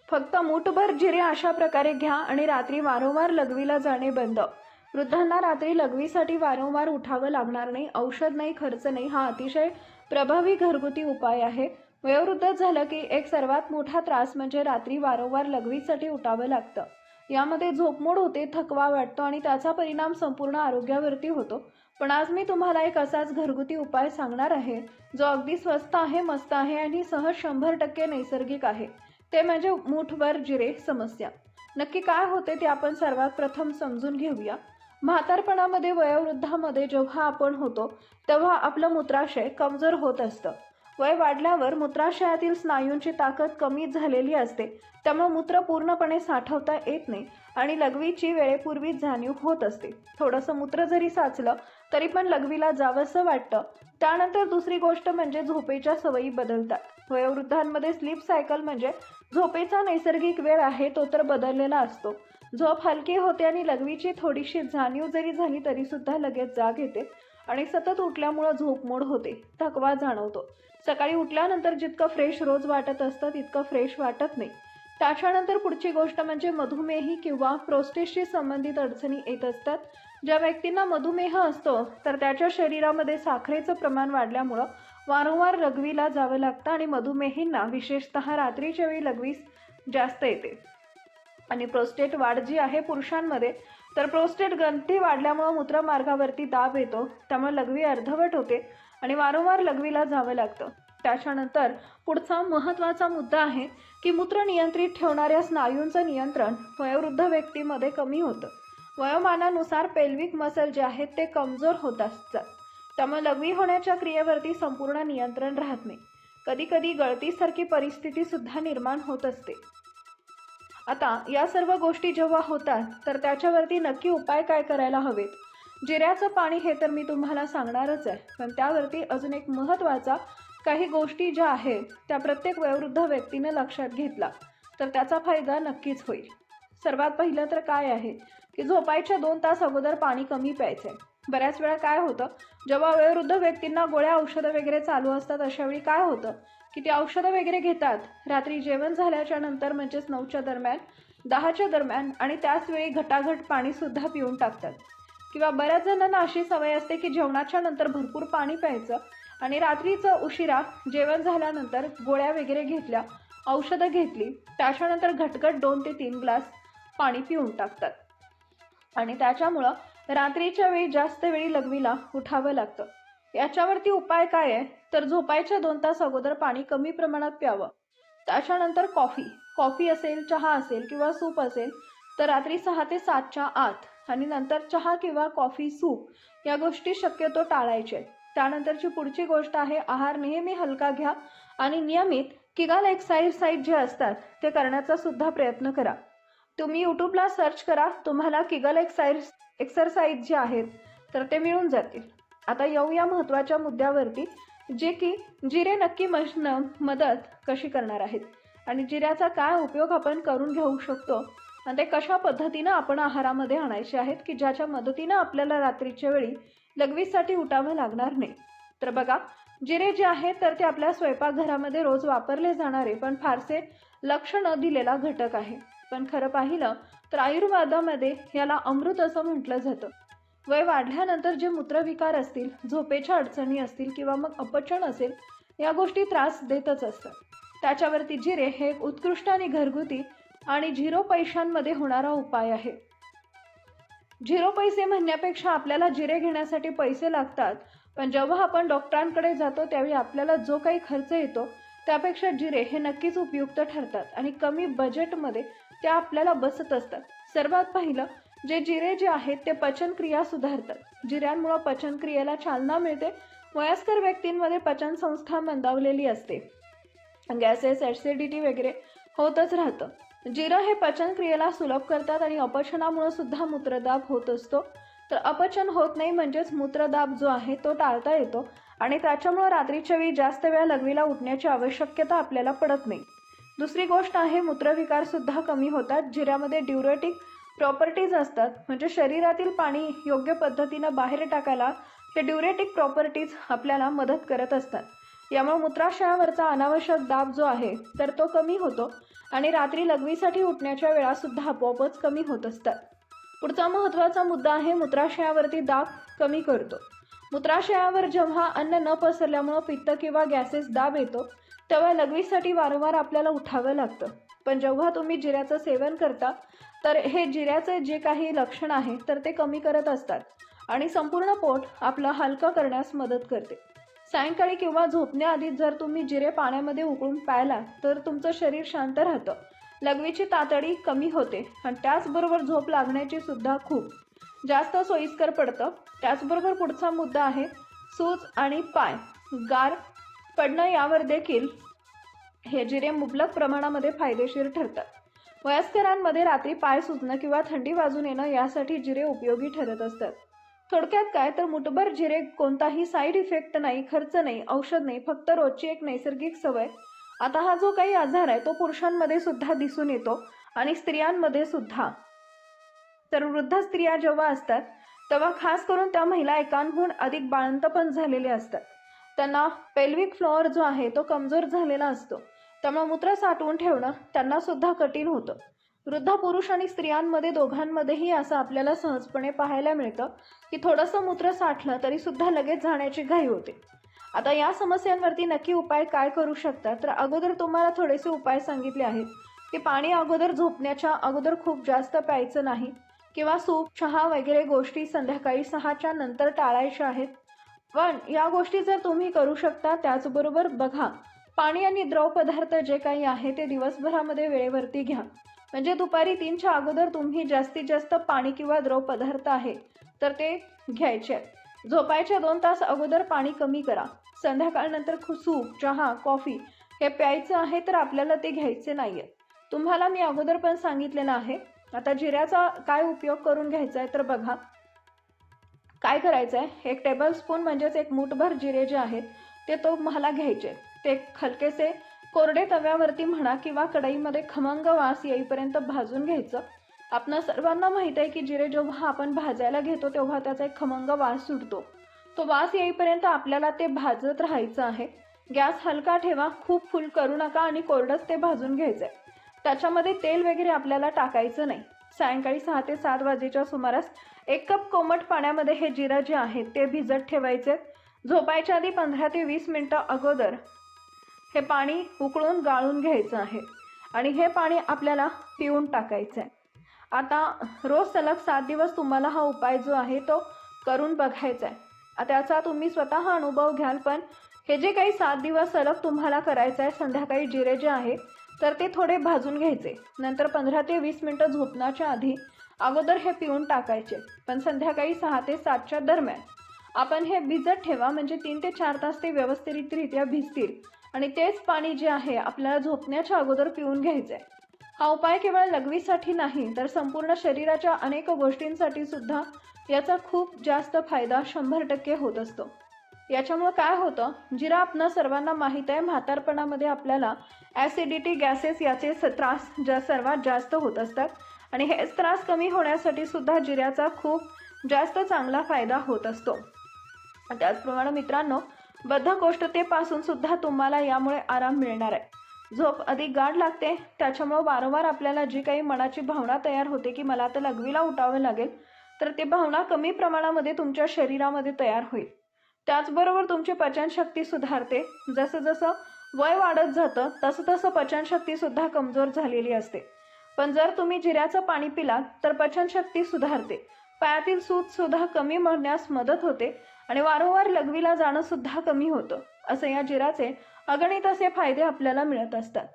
फक्त मूठभर जिरे अशा प्रकारे घ्या आणि रात्री वारंवार लघवीला जाणे बंद. वृद्धांना रात्री लघवीसाठी वारंवार उठावं लागणार नाही, औषध नाही, खर्च नाही. हा अतिशय प्रभावी घरगुती उपाय आहे. वयोवृद्ध झालं की एक सर्वात मोठा त्रास म्हणजे रात्री वारंवार लघवीसाठी उठावं लागतं. यामध्ये झोपमोड होते, थकवा वाटतो आणि त्याचा परिणाम संपूर्ण आरोग्यावरती होतो. पण आज मी तुम्हाला एक असाच घरगुती उपाय सांगणार आहे जो अगदी स्वस्त आहे, मस्त आहे आणि सहज 100% नैसर्गिक आहे. ते म्हणजे मूठभर जिरे समस्या. नक्की काय होते ते आपण सर्वात प्रथम समजून घेऊया. म्हातारपणामध्ये, वयोवृद्धामध्ये जेव्हा आपण होतो तेव्हा आपलं मूत्राशय कमजोर होत असतं. वय वाढल्यावर मूत्राशयातील स्नायूंची ताकद कमी झालेली असते, त्यामुळे मूत्र पूर्णपणे साठवता येत नाही आणि लघवीची वेळेपूर्वीच जाणीव होत असते. थोडंसं मूत्र जरी साचलं तरी पण लघवीला जावंसं वाटतं. त्यानंतर दुसरी गोष्ट म्हणजे झोपेच्या सवयी बदलतात. वयोवृद्धांमध्ये स्लीप सायकल म्हणजे झोपेचा नैसर्गिक वेळ आहे तो तर बदललेला असतो. झोप हलकी होते आणि लघवीची थोडीशी जाणीव जरी झाली तरी सुद्धा लगेच जाग येते आणि सतत उठल्यामुळे झोपमोड होते, थकवा जाणवतो. सकाळी उठल्यानंतर जितकं फ्रेश रोज वाटत असतं तितकं फ्रेश वाटत नाही. त्याच्यानंतर पुढची गोष्ट म्हणजे मधुमेही किंवा प्रोस्टेटशी संबंधित अडचणी येत असतात. ज्या व्यक्तींना मधुमेह असतो तर त्याच्या शरीरामध्ये साखरेचं प्रमाण वाढल्यामुळं वारंवार लघवीला जावं लागतं आणि मधुमेहींना विशेषतः रात्रीच्या वेळी लघवीस जास्त येते. आणि प्रोस्टेट वाढ जी आहे पुरुषांमध्ये, तर प्रोस्टेट ग्रंथी वाढल्यामुळे मूत्रमार्गावरती दाब येतो, त्यामुळे लघवी अर्धवट होते आणि वारंवार लघवीला जावं लागतं. त्याच्यानंतर पुढचा महत्त्वाचा मुद्दा आहे की मूत्र नियंत्रित ठेवणाऱ्या स्नायूंचं नियंत्रण वयोवृद्ध व्यक्तीमध्ये कमी होतं. वयोमानानुसार पेल्विक मसल जे आहेत ते कमजोर होत असतात, त्यामुळे लघवी होण्याच्या क्रियेवरती संपूर्ण नियंत्रण राहत नाही. कधी कधी गळतीसारखी परिस्थिती सुद्धा निर्माण होत असते. आता या सर्व गोष्टी जेव्हा होतात तर त्याच्यावरती नक्की उपाय काय करायला हवेत. जिऱ्याचं पाणी हे तर मी तुम्हाला सांगणारच आहे, पण त्यावरती अजून एक महत्त्वाचा काही गोष्टी ज्या आहेत त्या प्रत्येक वयोवृद्ध व्यक्तीने लक्षात घेतला तर त्याचा फायदा नक्कीच होईल. सर्वात पहिलं तर काय आहे की झोपायच्या 2 तास अगोदर पाणी कमी प्यायचं आहे. बऱ्याच वेळा काय होतं, जेव्हा वयोवृद्ध व्यक्तींना गोळ्या औषधं वगैरे चालू असतात अशा वेळी काय होतं की ते औषधं वगैरे घेतात रात्री जेवण झाल्याच्या नंतर, म्हणजेच 9च्या दरम्यान, 10च्या दरम्यान आणि त्याच वेळी घटाघट पाणीसुद्धा पिऊन टाकतात. किंवा बऱ्याच जणांना अशी सवय असते की जेवणाच्या नंतर भरपूर पाणी प्यायचं आणि रात्रीचं उशिरा जेवण झाल्यानंतर गोळ्या वगैरे घेतल्या, औषधं घेतली, त्याच्यानंतर घटघट 2 ते 3 ग्लास पाणी पिऊन टाकतात आणि त्याच्यामुळं रात्रीच्या वेळी जास्त वेळी लघवीला उठावं लागतं. याच्यावरती उपाय काय आहे तर झोपायच्या 2 तास अगोदर पाणी कमी प्रमाणात प्यावं. त्याच्यानंतर कॉफी असेल, चहा असेल किंवा सूप असेल तर रात्री 6 ते 7च्या आत आणि नंतर चहा किंवा कॉफी, सूप या गोष्टी शक्यतो टाळायचे. त्यानंतरची पुढची गोष्ट आहे आहार नेहमी हलका घ्या आणि नियमित किगल एक्सरसाइज जे असतात ते करण्याचा सुद्धा प्रयत्न करा. तुम्ही यूट्यूबला सर्च करा, तुम्हाला किगल एक्सरसाइज जे आहेत तर ते मिळून जातील. आता येऊया महत्त्वाच्या मुद्द्यावरती, जे की जिरे नक्की मदत कशी करणार आहेत आणि जिऱ्याचा काय उपयोग आपण करून घेऊ शकतो आणि ते कशा पद्धतीनं आपण आहारामध्ये आणायचे आहेत की ज्याच्या मदतीनं आपल्याला रात्रीच्या वेळी लघवीसाठी उठावं लागणार नाही. तर बघा, जिरे जे आहेत तर ते आपल्या स्वयंपाकघरामध्ये रोज वापरले जाणारे पण फारसे लक्ष न दिलेला घटक आहे. पण खरं पाहिलं तर आयुर्वेदामध्ये याला अमृत असं म्हटलं जातं. वय वाढल्यानंतर जे मूत्रविकार असतील, झोपेच्या अडचणी असतील किंवा मग अपचन असेल, या गोष्टी त्रास देतच असतात. त्याच्यावरती जिरे हे एक उत्कृष्ट आणि घरगुती आणि 0 पैशांमध्ये होणारा उपाय आहे. 0 पैसे म्हणण्यापेक्षा आपल्याला जिरे घेण्यासाठी पैसे लागतात, पण जेव्हा आपण डॉक्टरांकडे जातो त्यावेळी आपल्याला जो काही खर्च येतो त्यापेक्षा जिरे हे नक्कीच उपयुक्त ठरतात आणि कमी बजेटमध्ये ते आपल्याला बसत असतात. सर्वात पहिलं जे जिरे जे आहेत ते पचनक्रिया सुधारतात. जिऱ्यांमुळे पचनक्रियेला चालना मिळते. वयस्कर व्यक्तींमध्ये पचनसंस्था मंदावलेली असते, गॅसेस, ॲसिडिटी वगैरे होतच राहतं. जिरं हे पचनक्रियेला सुलभ करतात आणि अपचनामुळे सुद्धा मूत्रदाब होत असतो. तर अपचन होत नाही म्हणजेच मूत्रदाब जो आहे तो टाळता येतो आणि त्याच्यामुळे रात्रीच्या वेळी जास्त वेळा लघवीला उठण्याची आवश्यकता आपल्याला पडत नाही. दुसरी गोष्ट आहे मूत्रविकार सुद्धा कमी होतात. जिऱ्यामध्ये ड्युरेटिक प्रॉपर्टीज असतात, म्हणजे शरीरातील पाणी योग्य पद्धतीनं बाहेर टाकायला हे ड्युरेटिक प्रॉपर्टीज आपल्याला मदत करत असतात. यामुळे मूत्राशयावरचा अनावश्यक दाब जो आहे तर तो कमी होतो आणि रात्री लघवीसाठी उठण्याच्या वेळा सुद्धा आपोआपच कमी होत असतात. पुढचा महत्त्वाचा मुद्दा आहे मूत्राशयावरती दाब कमी करतो. मूत्राशयावर जेव्हा अन्न न पसरल्यामुळे पित्त किंवा गॅसेस दाब येतो तेव्हा लघवीसाठी वारंवार आपल्याला उठावं लागतं. पण जेव्हा तुम्ही जिऱ्याचं सेवन करता तर हे जिऱ्याचे जे काही लक्षण आहे तर ते कमी करत असतात आणि संपूर्ण पोट आपलं हलकं करण्यास मदत करते. सायंकाळी किंवा झोपण्याआधी जर तुम्ही जिरे पाण्यामध्ये उकळून प्यायला तर तुमचं शरीर शांत राहतं, लघवीची तातडी कमी होते आणि त्याचबरोबर झोप लागण्याची सुद्धा खूप जास्त सोयीस्कर पडतं. त्याचबरोबर पुढचा मुद्दा आहे सूज आणि पाय गार पडणं. यावर देखील हे जिरे मुबलक प्रमाणामध्ये फायदेशीर ठरतात. वयस्करांमध्ये रात्री पाय सुजणं किंवा थंडी वाजून येणं यासाठी जिरे उपयोगी ठरत असतात. थोडक्यात काय तर मुठभर जिरे कोणताही साईड इफेक्ट नाही, खर्च नाही, औषध नाही, फक्त रोजची एक नैसर्गिक सवय. आता हा जो काही आजार आहे तो पुरुषांमध्ये सुद्धा दिसून येतो आणि स्त्रियांमध्ये सुद्धा. तर वृद्ध स्त्रिया जेव्हा असतात तेव्हा खास करून त्या महिला एकांहून अधिक बाळंतपण झालेले असतात. त्यांना पेल्विक फ्लोअर जो आहे तो कमजोर झालेला असतो, त्यामुळे मूत्र साठवून ठेवणं त्यांना सुद्धा कठीण होतं. वृद्ध पुरुष आणि स्त्रियांमध्ये दोघांमध्येही असं आपल्याला सहजपणे पाहायला मिळतं की थोडंसं मूत्र साठलं तरी सुद्धा लगेच जाण्याची घाई होते. आता या समस्यांवरती नक्की उपाय काय करू शकता तर अगोदर तुम्हाला थोडेसे उपाय सांगितले आहेत की पाणी अगोदर झोपण्याच्या अगोदर खूप जास्त प्यायचं नाही किंवा सूप चहा वगैरे गोष्टी संध्याकाळी 6च्या नंतर टाळायच्या आहेत. पण या गोष्टी जर तुम्ही करू शकता. त्याचबरोबर बघा, पाणी आणि द्रव पदार्थ जे काही आहे ते दिवसभरामध्ये वेळेवरती घ्या. म्हणजे दुपारी 3च्या अगोदर तुम्ही जास्तीत जास्त पाणी किंवा द्रव पदार्थ आहे तर ते घ्यायचे. झोपायच्या 2 तास अगोदर पाणी कमी करा. संध्याकाळनंतर सूप चहा कॉफी हे प्यायचं आहे तर आपल्याला ते घ्यायचे नाहीये. तुम्हाला मी अगोदर पण सांगितलेलं आहे. आता जिऱ्याचा काय उपयोग करून घ्यायचा आहे तर बघा काय करायचं आहे. 1 टेबलस्पून म्हणजेच 1 मूठभर जिरे जे आहेत ते तुम्हाला घ्यायचे. ते हलकेसे कोरडे तव्यावरती म्हणा किंवा कढईमध्ये खमंग वास येईपर्यंत भाजून घ्यायचं. आपणा सर्वांना माहीत आहे की जिरे जेव्हा आपण भाजायला घेतो तेव्हा त्याचा एक खमंग वास सुटतो. तो वास येईपर्यंत आपल्याला ते भाजत राहायचं आहे. गॅस हलका ठेवा, खूप फुल करू नका आणि कोरडंच ते भाजून घ्यायचं आहे. त्याच्यामध्ये तेल वगैरे आपल्याला टाकायचं नाही. सायंकाळी 6 ते 7 वाजेच्या सुमारास 1 कप कोमट पाण्यामध्ये हे जिरं जे आहे ते भिजत ठेवायचे. झोपायच्या आधी 15 ते 20 मिनिटं अगोदर हे पाणी उकळून गाळून घ्यायचं आहे आणि हे पाणी आपल्याला पिऊन टाकायचं आहे. आता रोज सलग 7 दिवस तुम्हाला हा उपाय जो आहे तो करून बघायचा आहे. त्याचा तुम्ही स्वतः अनुभव घ्याल. पण हे जे काही 7 दिवस सलग तुम्हाला करायचं आहे, संध्याकाळी जिरे जे आहे तर ते थोडे भाजून घ्यायचे. नंतर 15 ते 20 मिनिटं झोपण्याच्या आधी अगोदर हे पिऊन टाकायचे. पण संध्याकाळी 6 ते 7च्या दरम्यान आपण हे भिजत ठेवा. म्हणजे 3 ते 4 तास ते व्यवस्थितरित्या भिजतील आणि तेच पाणी जे आहे आपल्याला झोपण्याच्या अगोदर पिऊन घ्यायचं आहे. हा उपाय केवळ लघवीसाठी नाही तर संपूर्ण शरीराच्या अनेक गोष्टींसाठी सुद्धा याचा खूप जास्त फायदा 100% होत असतो. याच्यामुळे काय होतं, जिरा आपणा सर्वांना माहीत आहे म्हातारपणामध्ये आपल्याला ॲसिडिटी गॅसेस याचे त्रास सर्वात जास्त होत असतात आणि हेच त्रास कमी होण्यासाठी सुद्धा जिऱ्याचा खूप जास्त चांगला फायदा होत असतो. त्याचप्रमाणे मित्रांनो, बद्धकोष्ठतेपासून सुद्धा तुम्हाला यामुळे आराम मिळणार आहे. झोप अधिक गाढ लागते. त्याच्यामुळे वारंवार आपल्याला जी काही मनाची भावना तयार होते की मला आता लघवीला उठावं लागेल तर ती भावना कमी प्रमाणामध्ये तुमच्या शरीरामध्ये तयार होईल. त्याचबरोबर तुमची पचनशक्ती सुधारते. जसं जसं वय वाढत जातं तसं तसं पचनशक्ती सुद्धा कमजोर झालेली असते. पण जर तुम्ही जिऱ्याचं पाणी पिलात तर पचनशक्ती सुधारते. पायातील सूज सुद्धा कमी होण्यास मदत होते आणि वारंवार लघवीला जाणं सुद्धा कमी होतं. असं या जिऱ्याचे अगणित असे फायदे आपल्याला मिळत असतात.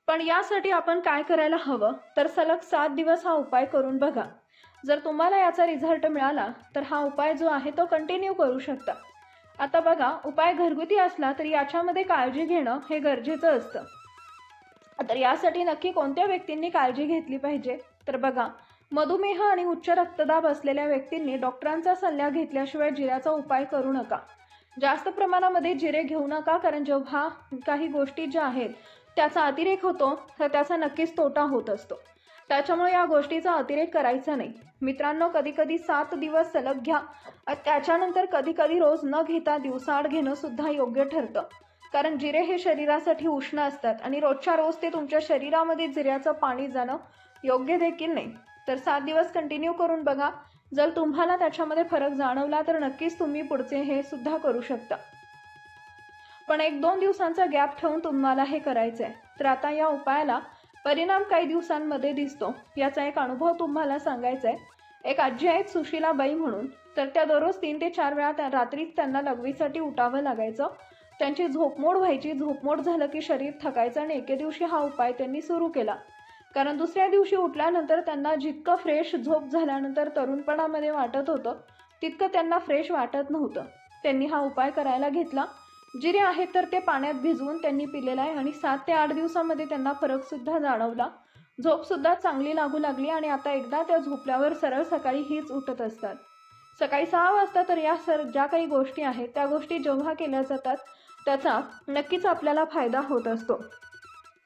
पण यासाठी आपण काय करायला हवं तर सलग 7 दिवस हा उपाय करून बघा. जर तुम्हाला याचा रिझल्ट मिळाला तर हा उपाय जो आहे तो कंटिन्यू करू शकता. आता बघा, उपाय घरगुती असला तरी याच्यामध्ये काळजी घेणं हे गरजेचं असतं. तर यासाठी नक्की कोणत्या व्यक्तींनी काळजी घेतली पाहिजे तर बघा, मधुमेह आणि उच्च रक्तदाब असलेल्या व्यक्तींनी डॉक्टरांचा सल्ला घेतल्याशिवाय जिऱ्याचा उपाय करू नका. जास्त प्रमाणामध्ये जिरे घेऊ नका, कारण जेव्हा काही गोष्टी ज्या आहेत त्याचा अतिरेक होतो तर त्याचा नक्कीच तोटा होत असतो. त्याच्यामुळे या गोष्टीचा अतिरेक करायचा नाही. मित्रांनो, कधी कधी 7 दिवस सलग घ्या. त्याच्यानंतर कधी कधी रोज न घेता दिवसाआड घेणं सुद्धा योग्य ठरतं. कारण जिरे हे शरीरासाठी उष्ण असतात आणि रोजच्या रोज ते तुमच्या शरीरामध्ये जिऱ्याचं पाणी जाणं योग्य देखील नाही. तर 7 दिवस कंटिन्यू करून बघा. जर तुम्हाला त्याच्यामध्ये फरक जाणवला तर नक्कीच तुम्ही पुढचे हे सुद्धा करू शकता. पण 1-2 दिवसांचा गॅप ठेवून तुम्हाला हे करायचं आहे. तर आता या उपायाला परिणाम काही दिवसांमध्ये दिसतो याचा एक अनुभव तुम्हाला सांगायचा आहे. एक आजी आहेत सुशीलाबाई म्हणून. तर त्या दररोज 3 ते 4 वेळा रात्रीच त्यांना लघवीसाठी उठावं लागायचं. त्यांची झोपमोड व्हायची. झोपमोड झालं की शरीर थकायचं आणि एके दिवशी हा उपाय त्यांनी सुरू केला. कारण दुसऱ्या दिवशी उठल्यानंतर त्यांना जितकं फ्रेश झोप झाल्यानंतर तरुणपणामध्ये वाटत होतं तितकं त्यांना फ्रेश वाटत नव्हतं. त्यांनी हा उपाय करायला घेतला. जिरे आहेत तर ते पाण्यात भिजवून त्यांनी पिलेलं आहे आणि 7 ते 8 दिवसामध्ये त्यांना फरकसुद्धा जाणवला. झोपसुद्धा चांगली लागू लागली आणि आता एकदा त्या झोपल्यावर सरळ सकाळी हीच उठत असतात. सकाळी 6 वाजता. तर या ज्या काही गोष्टी आहेत त्या गोष्टी जेव्हा केल्या जातात त्याचा नक्कीच आपल्याला फायदा होत असतो.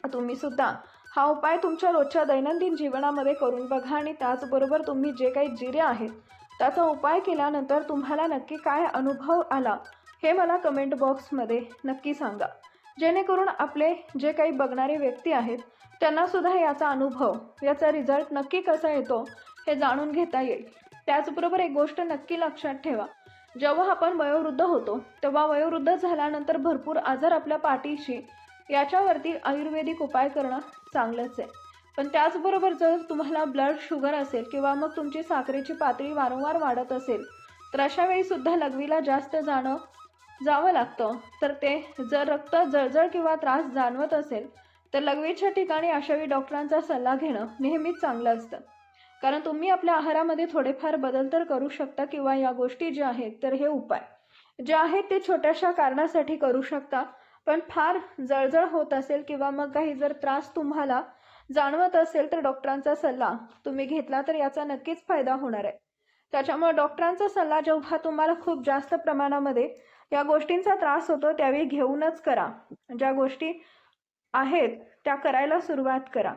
तुम्ही सुद्धा हा उपाय तुमच्या रोजच्या दैनंदिन जीवनामध्ये करून बघा आणि त्याचबरोबर तुम्ही जे काही जिरे आहेत त्याचा उपाय केल्यानंतर तुम्हाला नक्की काय अनुभव आला हे मला कमेंट बॉक्समध्ये नक्की सांगा. जेणेकरून आपले जे काही बघणारे व्यक्ती आहेत त्यांनासुद्धा याचा अनुभव, याचा रिझल्ट नक्की कसा येतो हे जाणून घेता येईल. त्याचबरोबर एक गोष्ट नक्की लक्षात ठेवा, जेव्हा आपण वयोवृद्ध होतो तेव्हा वयोवृद्ध झाल्यानंतर भरपूर आजार आपल्या पाठीशी याच्यावरती आयुर्वेदिक उपाय करणं चांगलंच आहे. पण त्याचबरोबर जर तुम्हाला ब्लड शुगर असेल किंवा मग तुमची साखरेची पातळी वारंवार वाढत असेल तर अशा वेळी सुद्धा लघवीला जावं लागतं. तर ते जर रक्त जळजळ किंवा त्रास जाणवत असेल तर लघवीच्या ठिकाणी अशावेळी डॉक्टरांचा सल्ला घेणं नेहमीच चांगलं असतं. कारण तुम्ही आपल्या आहारामध्ये थोडेफार बदल तर करू शकता किंवा या गोष्टी ज्या आहेत तर हे उपाय जे आहेत ते छोट्याशा कारणासाठी करू शकता. पण फार जळजळ होत असेल किंवा मग काही जर त्रास तुम्हाला जाणवत असेल तर डॉक्टरांचा सल्ला तुम्ही घेतला तर याचा नक्कीच फायदा होणार आहे. त्याच्यामुळे डॉक्टरांचा सल्ला जेव्हा तुम्हाला खूप जास्त प्रमाणामध्ये या गोष्टींचा त्रास होतो त्यावेळी घेऊनच करा. ज्या गोष्टी आहेत त्या करायला सुरुवात करा.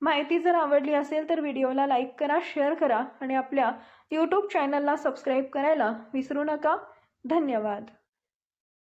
माहिती जर आवडली असेल तर व्हिडिओला लाईक करा, शेअर करा आणि आपल्या यूट्यूब चॅनलला सबस्क्राईब करायला विसरू नका. धन्यवाद.